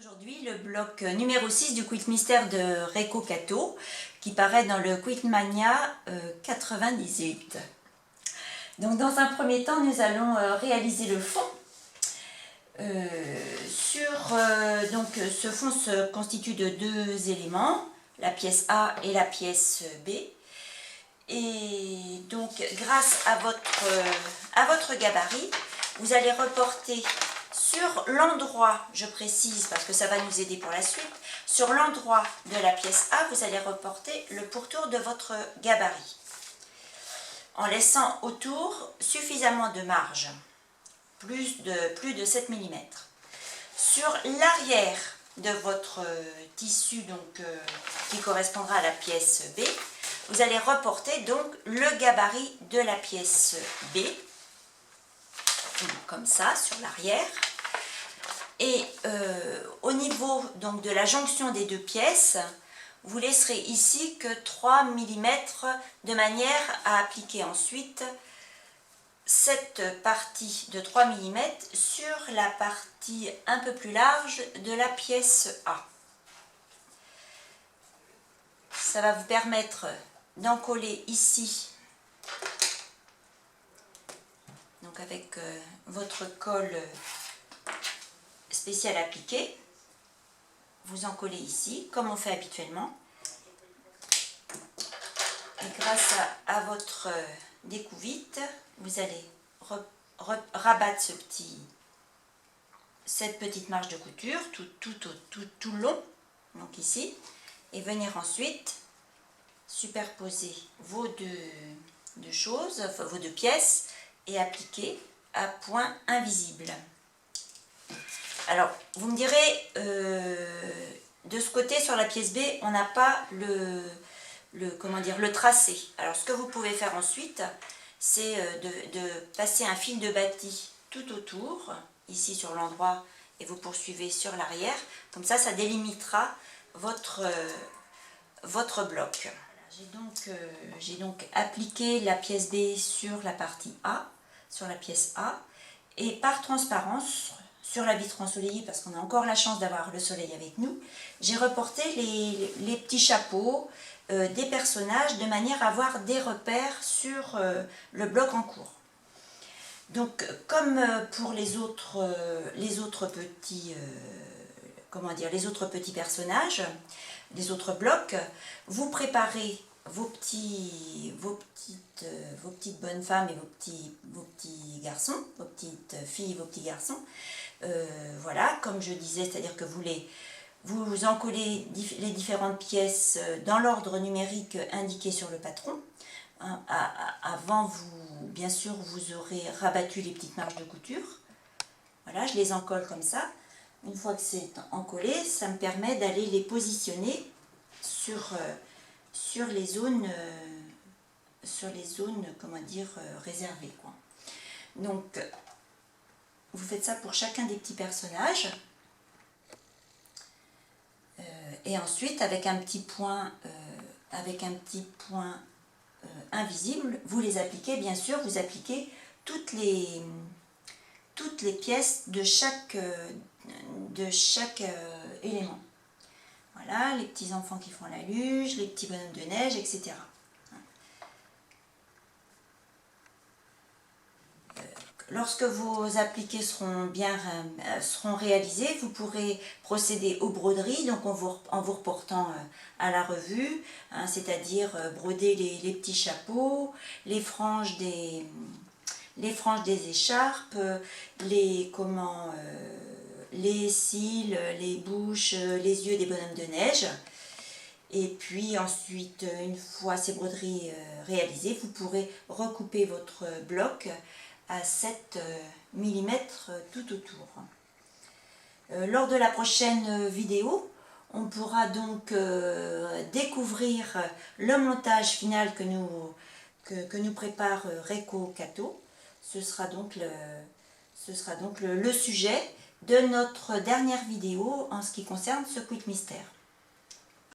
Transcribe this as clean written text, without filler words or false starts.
Aujourd'hui le bloc numéro 6 du Quilt Mystère de Reiko Kato qui paraît dans le Quiltmania 98. Donc dans un premier temps nous allons réaliser le fond. Donc ce fond se constitue de deux éléments, la pièce A et la pièce B. Et donc grâce à votre gabarit, vous allez reporter sur l'endroit, je précise parce que ça va nous aider pour la suite, sur l'endroit de la pièce A, vous allez reporter le pourtour de votre gabarit en laissant autour suffisamment de marge, plus de 7 mm. Sur l'arrière de votre tissu donc, qui correspondra à la pièce B, vous allez reporter donc le gabarit de la pièce B, comme ça, sur l'arrière. Et au niveau donc, de la jonction des deux pièces, vous laisserez ici que 3 mm de manière à appliquer ensuite cette partie de 3 mm sur la partie un peu plus large de la pièce A. Ça va vous permettre d'encoller ici, donc avec votre colle spécial appliqué, vous encollez ici comme on fait habituellement, et grâce à votre découvite vous allez rabattre cette petite marge de couture tout le long, donc ici, et venir ensuite superposer vos deux pièces et appliquer à point invisible. Alors, vous me direz, de ce côté, sur la pièce B, on n'a pas le tracé. Alors, ce que vous pouvez faire ensuite, c'est de passer un fil de bâti tout autour, ici sur l'endroit, et vous poursuivez sur l'arrière. Comme ça, ça délimitera votre bloc. J'ai donc appliqué la pièce B sur la partie A, sur la pièce A, et par transparence, sur la vitre ensoleillée, parce qu'on a encore la chance d'avoir le soleil avec nous, j'ai reporté les petits chapeaux des personnages de manière à avoir des repères sur le bloc en cours. Donc, comme pour les autres petits personnages, les autres blocs, vous préparez vos petites bonnes femmes et vos petits garçons, vos petites filles et vos petits garçons. Voilà, comme je disais, c'est-à-dire que vous encollez les différentes pièces dans l'ordre numérique indiqué sur le patron. Avant, bien sûr, vous aurez rabattu les petites marges de couture. Voilà, je les encolle comme ça. Une fois que c'est encollé, ça me permet d'aller les positionner sur les zones, comment dire, réservées, quoi. Donc, vous faites ça pour chacun des petits personnages. Et ensuite, avec un petit point, invisible, vous les appliquez, bien sûr, vous appliquez toutes les pièces de chaque élément. Voilà, les petits enfants qui font la luge, les petits bonhommes de neige, etc. Lorsque vos appliqués seront réalisés, vous pourrez procéder aux broderies, donc en vous reportant à la revue, hein, c'est-à-dire broder les petits chapeaux, les franges des écharpes, les cils, les bouches, les yeux des bonhommes de neige. Et puis ensuite, une fois ces broderies réalisées, vous pourrez recouper votre bloc à 7 mm tout autour. Lors de la prochaine vidéo, on pourra donc découvrir le montage final que nous prépare Reiko Kato. Ce sera donc le sujet de notre dernière vidéo en ce qui concerne ce Quilt Mystère.